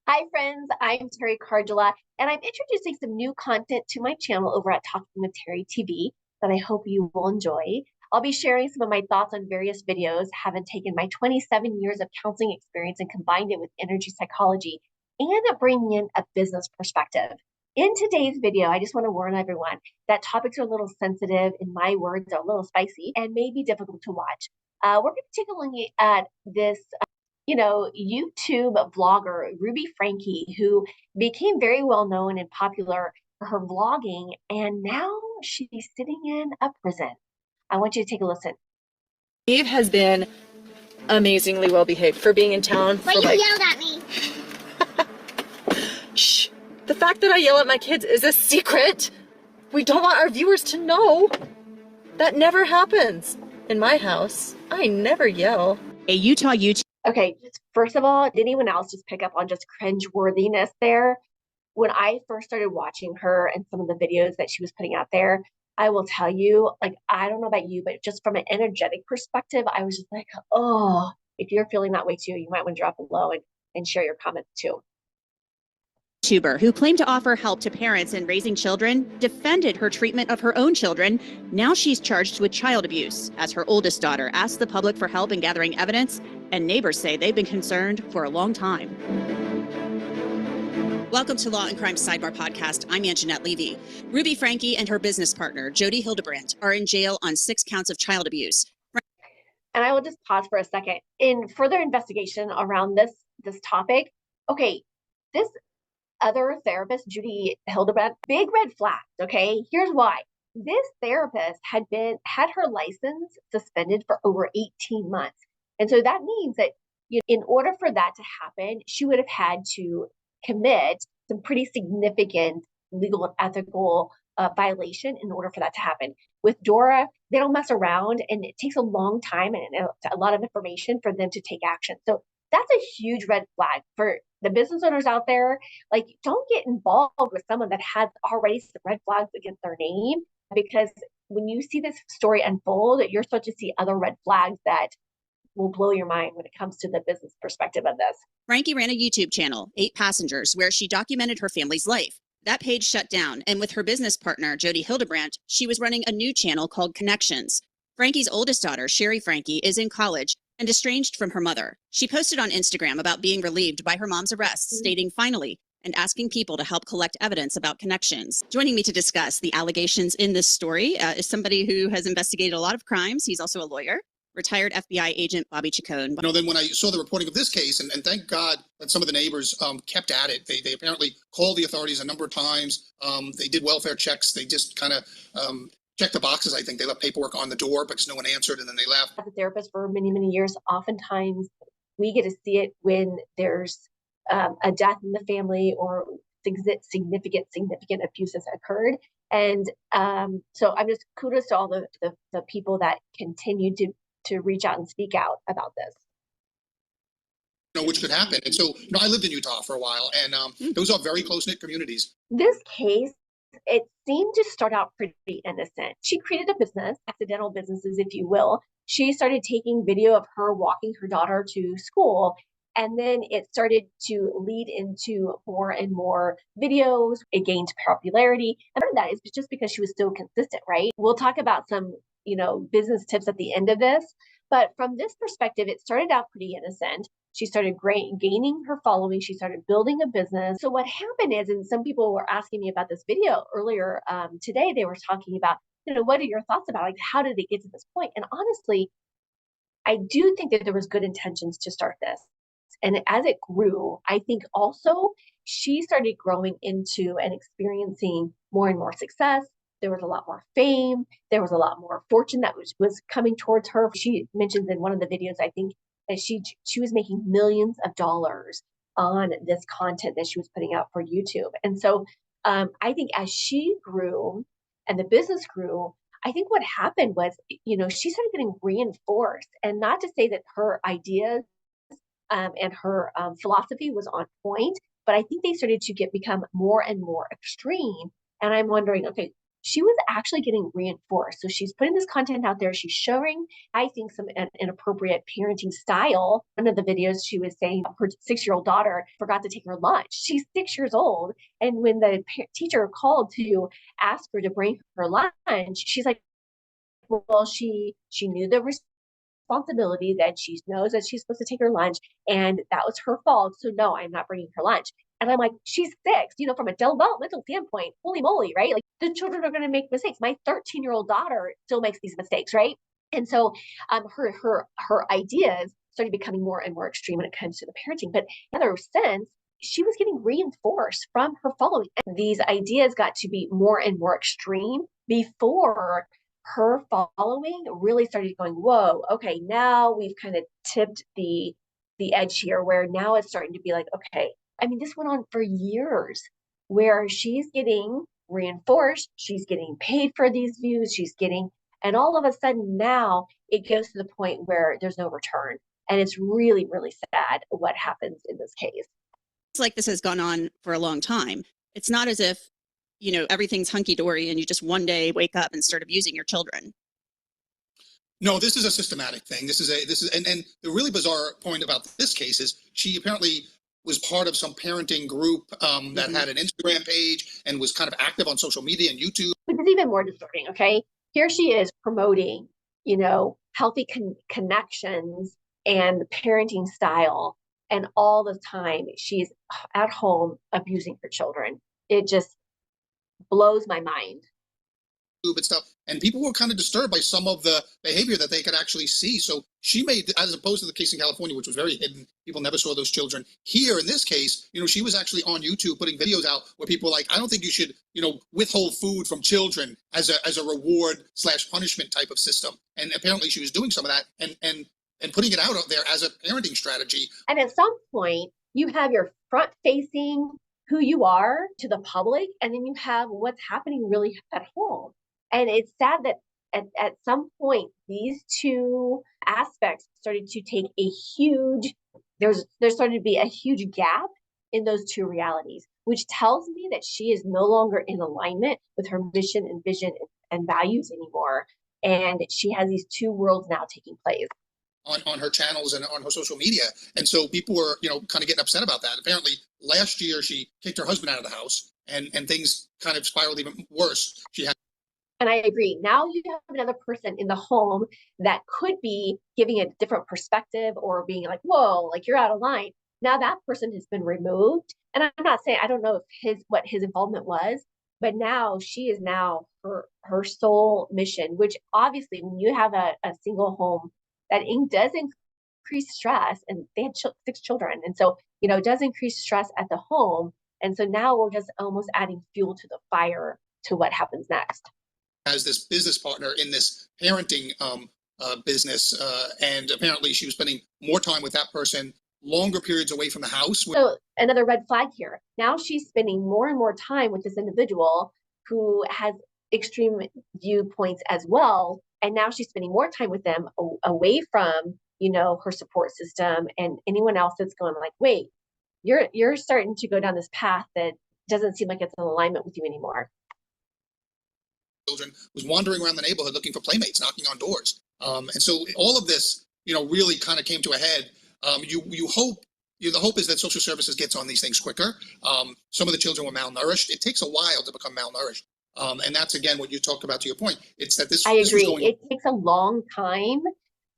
Hi, friends. I'm Teri and I'm introducing some new content to my channel over at Talking with Teri TV that I hope you will enjoy. I'll be sharing some of my thoughts on various videos, having taken my 27 years of counseling experience and combined it with energy psychology and bringing in a business perspective. In today's video, I just want to warn everyone that topics are a little sensitive, and my words are a little spicy and may be difficult to watch. We're going to take a look at this YouTube vlogger Ruby Franke, who became very well known and popular for her vlogging, and now she's sitting in a prison. I want you to take a listen. Eve has been amazingly well behaved for being in town. But you yelled at me. Shh. The fact that I yell at my kids is a secret. We don't want our viewers to know. That never happens. In my house, I never yell. A Utah YouTube. Okay, first of all, did anyone else just pick up on just cringe-worthiness there? When I first started watching her and some of the videos that she was putting out there, I will tell you, like, I don't know about you, but just from an energetic perspective, I was just like, oh, if you're feeling that way too, you might want to drop below and share your comments too. YouTuber who claimed to offer help to parents in raising children defended her treatment of her own children. Now she's charged with child abuse as her oldest daughter asked the public for help in gathering evidence, and neighbors say they've been concerned for a long time. Welcome to Law and Crime Sidebar Podcast. I'm Anjanette Levy. Ruby Franke and her business partner, Jodi Hildebrandt, are in jail on 6 counts of child abuse. And I will just pause for a second. In further investigation around this topic, okay, this other therapist, Jodi Hildebrandt, big red flags, okay? Here's why. This therapist had her license suspended for over 18 months. And so that means that in order for that to happen, she would have had to commit some pretty significant legal and ethical violation in order for that to happen. With Dora, they don't mess around, and it takes a long time and a lot of information for them to take action. So that's a huge red flag for the business owners out there. Like, don't get involved with someone that has already some red flags against their name, because when you see this story unfold, you're supposed to see other red flags that will blow your mind when it comes to the business perspective of this. Franke ran a YouTube channel, 8 Passengers, where she documented her family's life. That page shut down, and with her business partner, Jodi Hildebrandt, she was running a new channel called Connections. Franke's oldest daughter, Sherry Franke, is in college and estranged from her mother. She posted on Instagram about being relieved by her mom's arrest, stating finally, and asking people to help collect evidence about Connections. Joining me to discuss the allegations in this story is somebody who has investigated a lot of crimes. He's also a lawyer. Retired FBI agent Bobby Chacon. Then when I saw the reporting of this case, and thank God that some of the neighbors kept at it. They apparently called the authorities a number of times. They did welfare checks. They just kind of checked the boxes. I think they left paperwork on the door because no one answered, and then they left. As a therapist for many, many years, oftentimes we get to see it when there's a death in the family or significant abuse has occurred. And so I'm just kudos to all the people that continue to reach out and speak out about this. Which could happen. And so, I lived in Utah for a while, and those are very close-knit communities. This case, it seemed to start out pretty innocent. She created a business, accidental businesses, if you will. She started taking video of her walking her daughter to school, and then it started to lead into more and more videos. It gained popularity. And part of that is just because she was so consistent, right? We'll talk about some business tips at the end of this. But from this perspective, it started out pretty innocent. She started gaining her following. She started building a business. So what happened is, and some people were asking me about this video earlier today, they were talking about, what are your thoughts about, like, how did it get to this point? And honestly, I do think that there was good intentions to start this. And as it grew, I think also she started growing into and experiencing more and more success. There was a lot more fame. There was a lot more fortune that was coming towards her. She mentions in one of the videos, I think, that she was making millions of dollars on this content that she was putting out for YouTube. And so I think as she grew and the business grew, I think what happened was, she started getting reinforced. And not to say that her ideas and her philosophy was on point, but I think they started to become more and more extreme. And I'm wondering, okay, she was actually getting reinforced. So she's putting this content out there. She's showing, I think, some inappropriate parenting style. One of the videos, she was saying her 6-year-old daughter forgot to take her lunch. She's 6 years old. And when the teacher called to ask her to bring her lunch, she's like, well, she knew the responsibility, that she knows that she's supposed to take her lunch, and that was her fault. So no, I'm not bringing her lunch. And I'm like, she's 6, from a developmental standpoint, holy moly, right? Like, the children are going to make mistakes. My 13-year-old daughter still makes these mistakes, right? And so her ideas started becoming more and more extreme when it comes to the parenting. But in other sense, she was getting reinforced from her following. And these ideas got to be more and more extreme before her following really started going, whoa, okay, now we've kind of tipped the edge here, where now it's starting to be like, okay, I mean, this went on for years, where she's getting reinforced, she's getting paid for these views, and all of a sudden now it goes to the point where there's no return. And it's really, really sad what happens in this case. It's like this has gone on for a long time. It's not as if, everything's hunky-dory and you just one day wake up and start abusing your children. No, this is a systematic thing. And the really bizarre point about this case is she apparently was part of some parenting group that had an Instagram page and was kind of active on social media and YouTube. Which is even more disturbing, okay? Here she is promoting, healthy connections and parenting style, and all the time she's at home abusing her children. It just blows my mind. And stuff, and people were kind of disturbed by some of the behavior that they could actually see. So she made, as opposed to the case in California, which was very hidden, people never saw those children. Here in this case, she was actually on YouTube putting videos out where people were like, I don't think you should, withhold food from children as a reward / punishment type of system. And apparently she was doing some of that and putting it out there as a parenting strategy. And at some point, you have your front facing who you are to the public, and then you have what's happening really at home. And it's sad that at some point, these two aspects started to take a huge, there started to be a huge gap in those two realities, which tells me that she is no longer in alignment with her mission and vision and values anymore. And she has these two worlds now taking place on her channels and on her social media. And so people were, kind of getting upset about that. Apparently last year she kicked her husband out of the house and things kind of spiraled even worse. And I agree. Now you have another person in the home that could be giving a different perspective or being like, whoa, like you're out of line. Now that person has been removed. And I'm not saying, I don't know if what his involvement was, but now she is now her sole mission, which obviously when you have a single home, that does increase stress, and they had 6 children. And so, it does increase stress at the home. And so now we're just almost adding fuel to the fire to what happens next. As this business partner in this parenting business, and apparently she was spending more time with that person, longer periods away from the house. So another red flag here. Now she's spending more and more time with this individual who has extreme viewpoints as well. And now she's spending more time with them away from, her support system and anyone else that's going like, wait, you're starting to go down this path that doesn't seem like it's in alignment with you anymore. Children was wandering around the neighborhood looking for playmates, knocking on doors. And so all of this, really kind of came to a head. You hope, the hope is that social services gets on these things quicker. Some of the children were malnourished. It takes a while to become malnourished. And that's, again, what you talked about to your point. It's that this. I agree. It takes a long time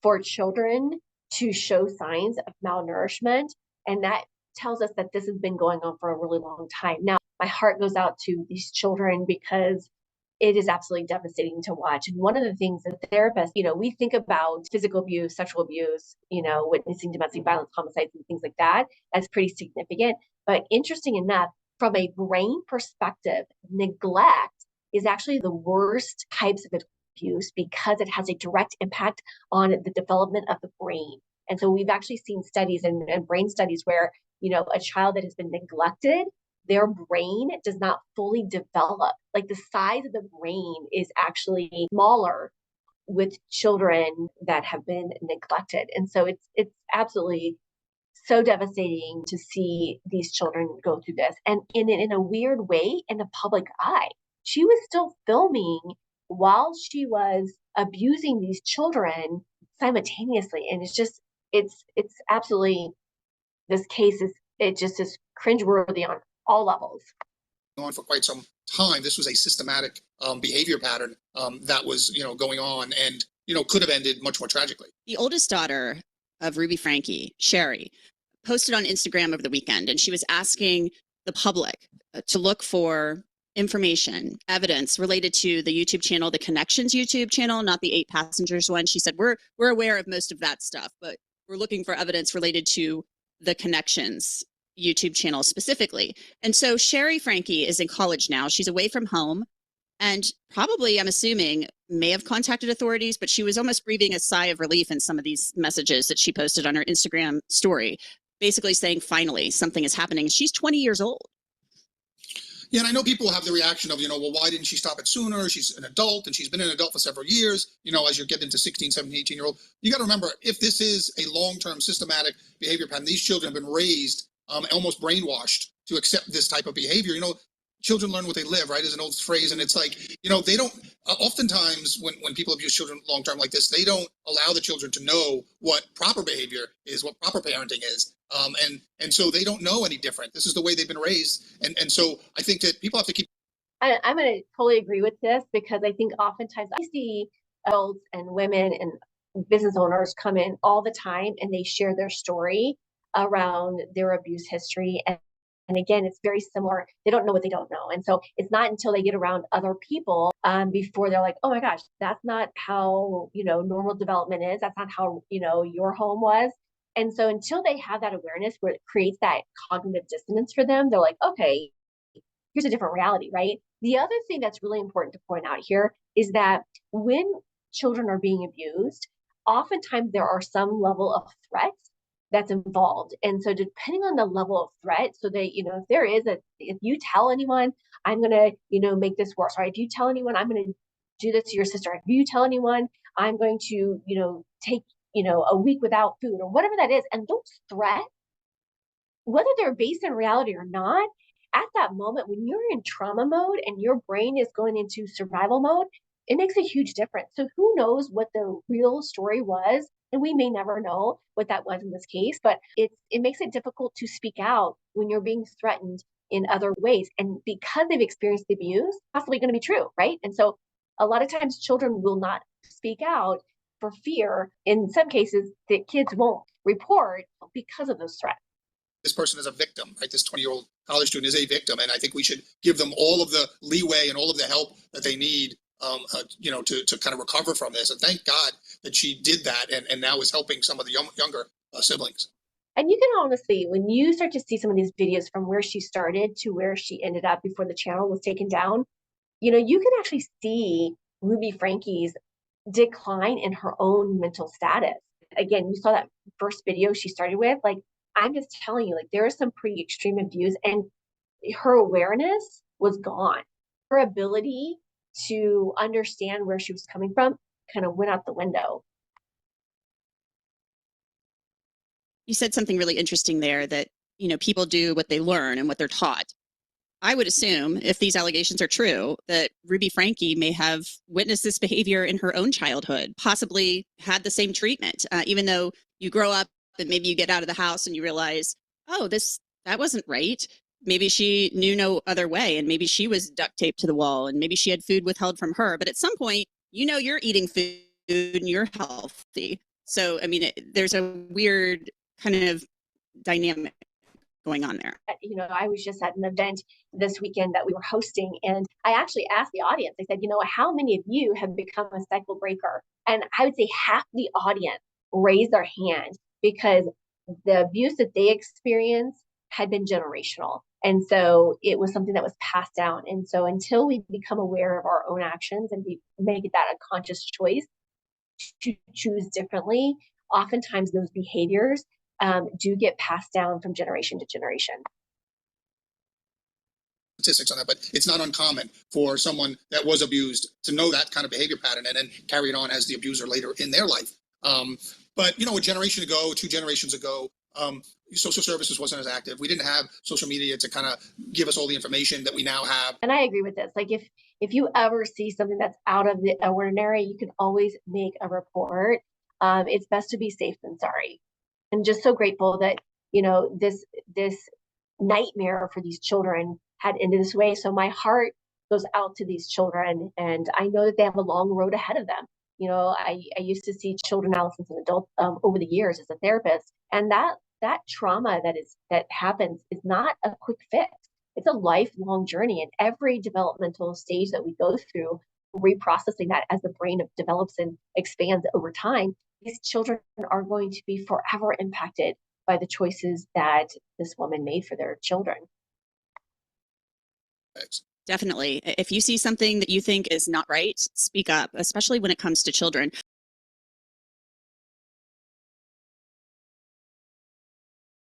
for children to show signs of malnourishment. And that tells us that this has been going on for a really long time. Now, my heart goes out to these children because it is absolutely devastating to watch. And one of the things that therapists, we think about physical abuse, sexual abuse, witnessing domestic violence, homicides, and things like that as pretty significant. But interesting enough, from a brain perspective, neglect is actually the worst types of abuse because it has a direct impact on the development of the brain. And so we've actually seen studies and brain studies where, a child that has been neglected, their brain does not fully develop. Like the size of the brain is actually smaller with children that have been neglected. And so it's absolutely so devastating to see these children go through this, and in a weird way in the public eye. she was still filming while she was abusing these children simultaneously. And it's absolutely, this case it just is cringeworthy on all levels. On for quite some time. This was a systematic behavior pattern that was, going on, and could have ended much more tragically. The oldest daughter of Ruby Franke, Sherry, posted on Instagram over the weekend, and she was asking the public to look for information, evidence related to the YouTube channel, the Connections YouTube channel, not the 8 Passengers one. She said, we're aware of most of that stuff, but we're looking for evidence related to the Connections YouTube channel specifically. And so Sherry Franke is in college now. She's away from home and probably, I'm assuming, may have contacted authorities, but she was almost breathing a sigh of relief in some of these messages that she posted on her Instagram story, basically saying, finally, something is happening. She's 20 years old. Yeah, and I know people have the reaction of, well, why didn't she stop it sooner? She's an adult, and she's been an adult for several years. As you get into 16, 17, 18-year-old, you got to remember, if this is a long-term systematic behavior pattern, these children have been raised almost brainwashed to accept this type of behavior. Children learn what they live, right? Is an old phrase. And it's like, they don't, oftentimes when people abuse children long-term like this, they don't allow the children to know what proper behavior is, what proper parenting is. And so they don't know any different. This is the way they've been raised. And so I think that people have to keep. I'm going to totally agree with this, because I think oftentimes I see adults and women and business owners come in all the time and they share their story around their abuse history. And again, it's very similar. They don't know what they don't know. And so it's not until they get around other people before they're like, oh my gosh, that's not how, normal development is. That's not how, your home was. And so until they have that awareness where it creates that cognitive dissonance for them, they're like, okay, here's a different reality, right? The other thing that's really important to point out here is that when children are being abused, oftentimes there are some level of threats that's involved. And so depending on the level of threat, so that, if you tell anyone, I'm going to, make this worse, right? If you tell anyone, I'm going to do this to your sister. If you tell anyone, I'm going to, take, a week without food or whatever that is. And those threats, whether they're based in reality or not, at that moment, when you're in trauma mode and your brain is going into survival mode, it makes a huge difference. So who knows what the real story was? And we may never know what that was in this case, but it makes it difficult to speak out when you're being threatened in other ways. And because they've experienced the abuse, possibly going to be true, right? And so a lot of times children will not speak out for fear. In some cases, the kids won't report because of those threats. This person is a victim, right? This 20-year-old college student is a victim. And I think we should give them all of the leeway and all of the help that they need to kind of recover from this. And thank God that she did that and now is helping some of the younger siblings. And you can honestly, when you start to see some of these videos from where she started to where she ended up before the channel was taken down, you can actually see Ruby Franke's decline in her own mental status. Again, you saw that first video she started with. Like, I'm just telling you, like, there is some pretty extreme abuse, and her awareness was gone. Her ability to understand where she was coming from kind of went out the window. You said something really interesting there, that, people do what they learn and what they're taught. I would assume, if these allegations are true, that Ruby Franke may have witnessed this behavior in her own childhood, possibly had the same treatment, even though you grow up and maybe you get out of the house and you realize, oh, that wasn't right. Maybe she knew no other way, and maybe she was duct taped to the wall, and maybe she had food withheld from her. But at some point, you're eating food and you're healthy. So, I mean, there's a weird kind of dynamic going on there. I was just at an event this weekend that we were hosting, and I actually asked the audience, I said, how many of you have become a cycle breaker? And I would say half the audience raised their hand, because the abuse that they experienced had been generational. And so it was something that was passed down. And so until we become aware of our own actions and we make that a conscious choice to choose differently, oftentimes those behaviors do get passed down from generation to generation. Statistics on that, but it's not uncommon for someone that was abused to know that kind of behavior pattern and then carry it on as the abuser later in their life. But a generation ago, 2 generations ago, social services wasn't as active. We didn't have social media to kind of give us all the information that we now have. And I agree with this. Like if you ever see something that's out of the ordinary, you can always make a report. It's best to be safe than sorry. And just so grateful that, you know, this nightmare for these children had ended this way. So my heart goes out to these children, and I know that they have a long road ahead of them. You know, I used to see children now since an adult over the years as a therapist, and that trauma that happens is not a quick fix. It's a lifelong journey, and every developmental stage that we go through, reprocessing that as the brain develops and expands over time, these children are going to be forever impacted by the choices that this woman made for their children. Definitely. If you see something that you think is not right, speak up, especially when it comes to children.